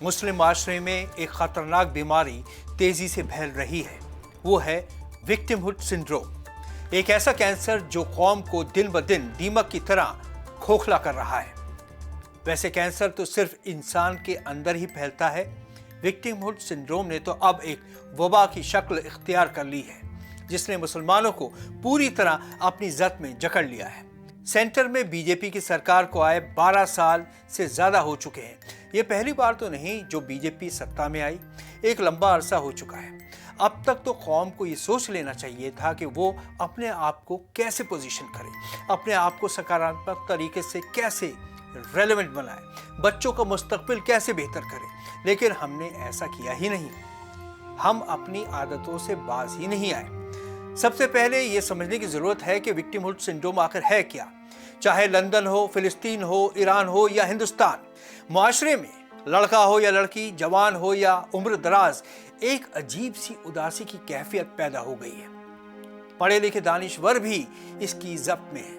मुस्लिम माशरे में एक खतरनाक बीमारी तेजी से फैल रही है, वो है विक्टिमहुड सिंड्रोम। एक ऐसा कैंसर जो कौम को दिन ब दिन दीमक की तरह खोखला कर रहा है। वैसे कैंसर तो सिर्फ इंसान के अंदर ही फैलता है, विक्टिमहुड सिंड्रोम ने तो अब एक वबा की शक्ल इख्तियार कर ली है, जिसने मुसलमानों को पूरी तरह अपनी जद में जकड़ लिया है। सेंटर में बीजेपी की सरकार को आए 12 साल से ज्यादा हो चुके हैं। ये पहली बार तो नहीं जो बीजेपी सत्ता में आई, एक लंबा अरसा हो चुका है। अब तक तो कौम को ये सोच लेना चाहिए था कि वो अपने आप को कैसे पोजीशन करे, अपने आप को सकारात्मक तरीके से कैसे रेलेवेंट बनाए, बच्चों का मुस्तकबिल कैसे बेहतर करे, लेकिन हमने ऐसा किया ही नहीं। हम अपनी आदतों से बाज ही नहीं आए। सबसे पहले ये समझने की जरूरत है कि विक्टिमहुड सिंड्रोम आखिर है क्या। चाहे लंदन हो, फिलिस्तीन हो, ईरान हो या हिंदुस्तान, मुआशरे में लड़का हो या लड़की, जवान हो या उम्र दराज, एक अजीब सी उदासी की कैफियत पैदा हो गई है। पढ़े लिखे दानिश्वर भी इसकी जब्त में है।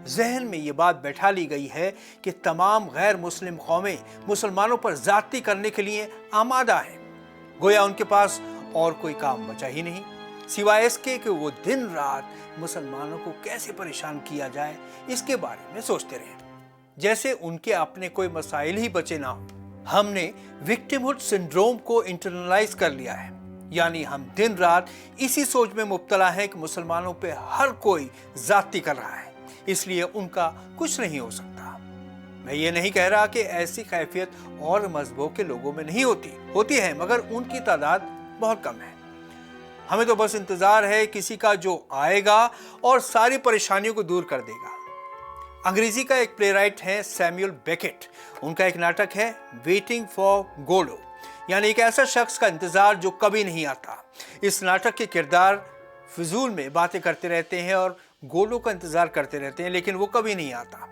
जहन में ये बात बैठा ली गई है कि तमाम गैर मुस्लिम कौमें मुसलमानों पर ज्यादती करने के लिए आमादा हैं। गोया उनके पास और कोई काम बचा ही नहीं सिवाय इसके कि वो दिन रात मुसलमानों को कैसे परेशान किया जाए, इसके बारे में सोचते रहे, जैसे उनके अपने कोई मसाइल ही बचे ना हो। हमने विक्टिमहुड सिंड्रोम को इंटरनलाइज कर लिया है, यानी हम दिन रात इसी सोच में मुब्तला हैं कि मुसलमानों पे हर कोई ज्यादती कर रहा है, इसलिए उनका कुछ नहीं हो सकता। मैं ये नहीं कह रहा कि ऐसी कैफियत और मजहबों के लोगों में नहीं होती है, मगर उनकी तादाद बहुत कम है। हमें तो बस इंतजार है किसी का जो आएगा और सारी परेशानियों को दूर कर देगा। अंग्रेजी का एक प्लेराइट है सैमुअल बेकेट। उनका एक नाटक है वेटिंग फॉर गोडो, यानी एक ऐसा शख्स का इंतजार जो कभी नहीं आता। इस नाटक के किरदार फिजूल में बातें करते रहते हैं और गोडो का इंतजार करते रहते हैं, लेकिन वो कभी नहीं आता।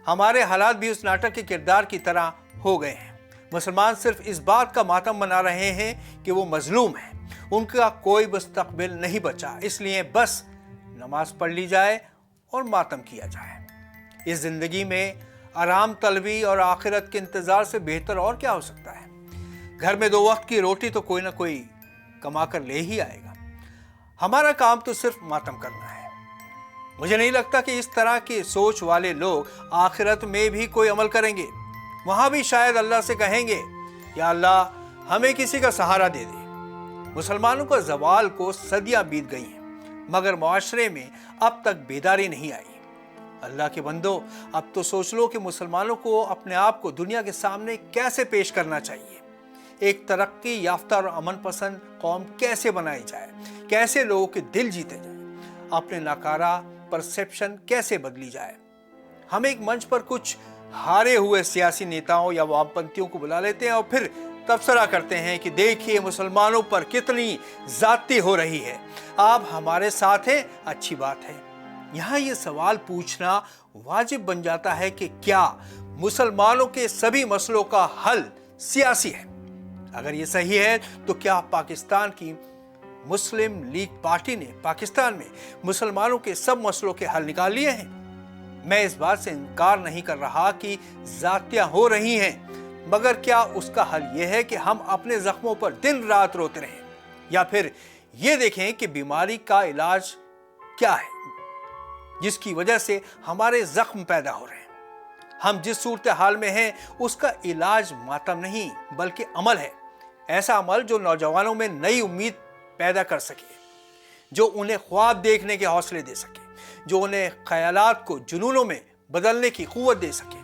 हमारे हालात भी उस नाटक के किरदार की तरह हो गए हैं। मुसलमान सिर्फ इस बात का मातम मना रहे हैं कि वो मजलूम है, उनका कोई मुस्तकबिल नहीं बचा, इसलिए बस नमाज पढ़ ली जाए और मातम किया जाए। इस जिंदगी में आराम तलबी और आखिरत के इंतजार से बेहतर और क्या हो सकता है। घर में 2 वक्त की रोटी तो कोई ना कोई कमा कर ले ही आएगा। हमारा काम तो सिर्फ मातम करना है। मुझे नहीं लगता कि इस तरह की सोच वाले लोग आखिरत में भी कोई अमल करेंगे। वहां भी शायद अल्लाह से कहेंगे, या अल्लाह हमें किसी का सहारा दे दे। मुसलमानों का जवाल को सदियां बीत गई हैं, मगर मुआशरे में अब तक बेदारी नहीं आई। अल्लाह के बंदो, अब तो सोच लो कि मुसलमानों को अपने आप को दुनिया के सामने कैसे पेश करना चाहिए। एक तरक्की याफ्ता और अमन पसंद कौम कैसे बनाई जाए, कैसे लोगों के दिल जीते जाए, अपने नाकारा परसेप्शन कैसे बदली जाए। हम एक मंच पर कुछ हारे हुए सियासी नेताओं या वामपंथियों को बुला लेते हैं और फिर तबसरा करते हैं कि देखिए मुसलमानों पर कितनी ज्यादती हो रही है, आप हमारे साथ हैं, अच्छी बात है। यहाँ ये सवाल पूछना वाजिब बन जाता है कि क्या मुसलमानों के सभी मसलों का हल सियासी है? अगर ये सही है तो क्या पाकिस्तान की मुस्लिम लीग पार्टी ने पाकिस्तान में मुसलमानों के सब मसलों के हल निकाल लिए हैं? मैं इस बात से इनकार नहीं कर रहा कि ज्यादतियां हो रही हैं, मगर क्या उसका हल यह है कि हम अपने जख्मों पर दिन रात रोते रहें, या फिर ये देखें कि बीमारी का इलाज क्या है जिसकी वजह से हमारे जख्म पैदा हो रहे हैं? हम जिस सूरत हाल में हैं उसका इलाज मातम नहीं बल्कि अमल है। ऐसा अमल जो नौजवानों में नई उम्मीद पैदा कर सके, जो उन्हें ख्वाब देखने के हौसले दे सके, जो उन्हें ख्यालात को जुनूनों में बदलने की कुव्वत दे सके।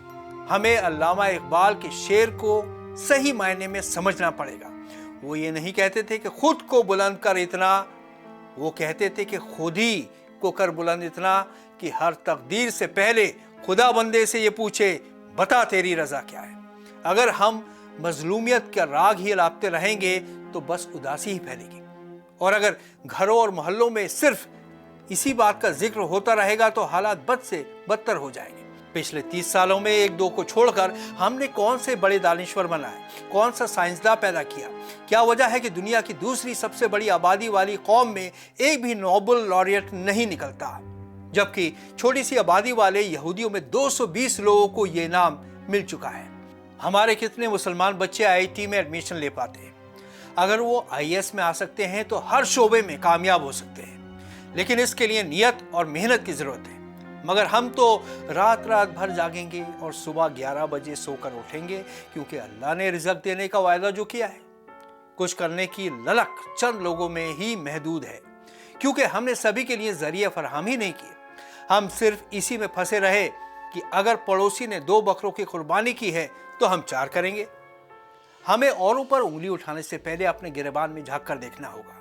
हमें अल्लामा इकबाल के शेर को सही मायने में समझना पड़ेगा। वो ये नहीं कहते थे कि खुद को बुलंद कर इतना, वो कहते थे कि खुद ही को कर बुलंद इतना कि हर तकदीर से पहले खुदा बंदे से ये पूछे, बता तेरी रजा क्या है। अगर हम मजलूमियत का राग ही लापते रहेंगे तो बस उदासी ही फैलेगी, और अगर घरों और मोहल्लों में सिर्फ इसी बात का जिक्र होता रहेगा तो हालात बद से बदतर हो जाएंगे। पिछले 30 सालों में 1-2 को छोड़कर हमने कौन से बड़े दानिश्वर बनाए, कौन सा साइंसदान पैदा किया? क्या वजह है कि दुनिया की दूसरी सबसे बड़ी आबादी वाली कौम में एक भी नोबेल लॉरिएट नहीं निकलता, जबकि छोटी सी आबादी वाले यहूदियों में 220 लोगों को ये नाम मिल चुका है। हमारे कितने मुसलमान बच्चे आईआईटी में एडमिशन ले पाते हैं। अगर वो आईएएस में आ सकते हैं तो हर शोबे में कामयाब हो सकते हैं, लेकिन इसके लिए नियत और मेहनत की जरूरत है। मगर हम तो रात रात भर जागेंगे और सुबह 11 बजे सोकर उठेंगे, क्योंकि अल्लाह ने रिज़्क देने का वायदा जो किया है। कुछ करने की ललक चंद लोगों में ही महदूद है, क्योंकि हमने सभी के लिए जरिए फराहम ही नहीं किए। हम सिर्फ इसी में फंसे रहे कि अगर पड़ोसी ने 2 बकरों की कुर्बानी की है तो हम 4 करेंगे। हमें औरों पर उंगली उठाने से पहले अपने गिरबान में झांक कर देखना होगा,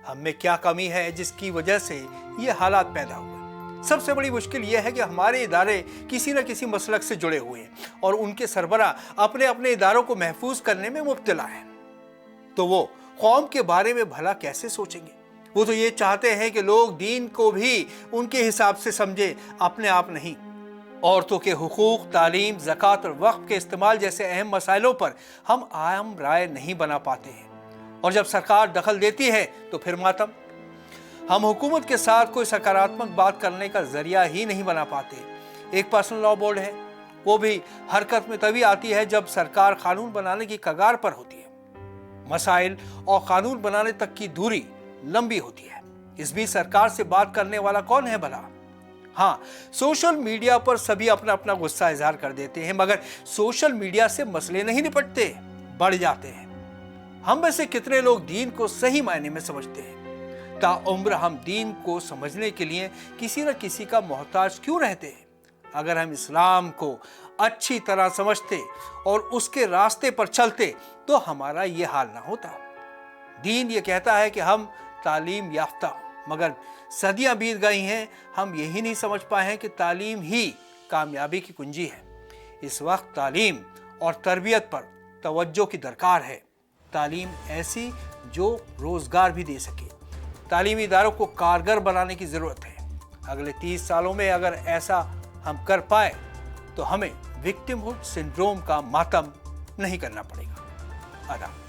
हम में क्या कमी है जिसकी वजह से ये हालात पैदा हुए। सबसे बड़ी मुश्किल यह है कि हमारे इदारे किसी न किसी मसलक से जुड़े हुए हैं और उनके सरबराह अपने अपने इदारों को महफूज करने में मुब्तला हैं। तो वो कौम के बारे में भला कैसे सोचेंगे? वो तो ये चाहते हैं कि लोग दीन को भी उनके हिसाब से समझे, अपने आप नहीं। औरतों के हुकूक, तालीम, ज़कात और वक्फ के इस्तेमाल जैसे अहम मसाइलों पर हम आम राय नहीं बना पाते हैं, और जब सरकार दखल देती है तो फिर मातम। हम हुकूमत के साथ कोई सकारात्मक बात करने का जरिया ही नहीं बना पाते। एक पर्सनल लॉ बोर्ड है, वो भी हरकत में तभी आती है जब सरकार कानून बनाने की कगार पर होती है। मसाइल और कानून बनाने तक की दूरी लंबी होती है। इस बीच सरकार से बात करने वाला कौन है भला? हाँ, सोशल मीडिया पर सभी अपना अपना गुस्सा इजहार कर देते हैं, मगर सोशल मीडिया से मसले नहीं निपटते, बढ़ जाते हैं। हम में से कितने लोग दीन को सही मायने में समझते हैं? ताउम्र हम दीन को समझने के लिए किसी न किसी का मोहताज क्यों रहते हैं? अगर हम इस्लाम को अच्छी तरह समझते और उसके रास्ते पर चलते तो हमारा ये हाल ना होता। दीन ये कहता है कि हम तालीम याफ्ता हो, मगर सदियां बीत गई हैं, हम यही नहीं समझ पाए हैं कि तालीम ही कामयाबी की कुंजी है। इस वक्त तालीम और तरबियत पर तवज्जो की दरकार है। तालीम ऐसी जो रोज़गार भी दे सके। तालीमी इदारों को कारगर बनाने की ज़रूरत है। अगले 30 सालों में अगर ऐसा हम कर पाए तो हमें विक्टिमहुड सिंड्रोम का मातम नहीं करना पड़ेगा। आदाब।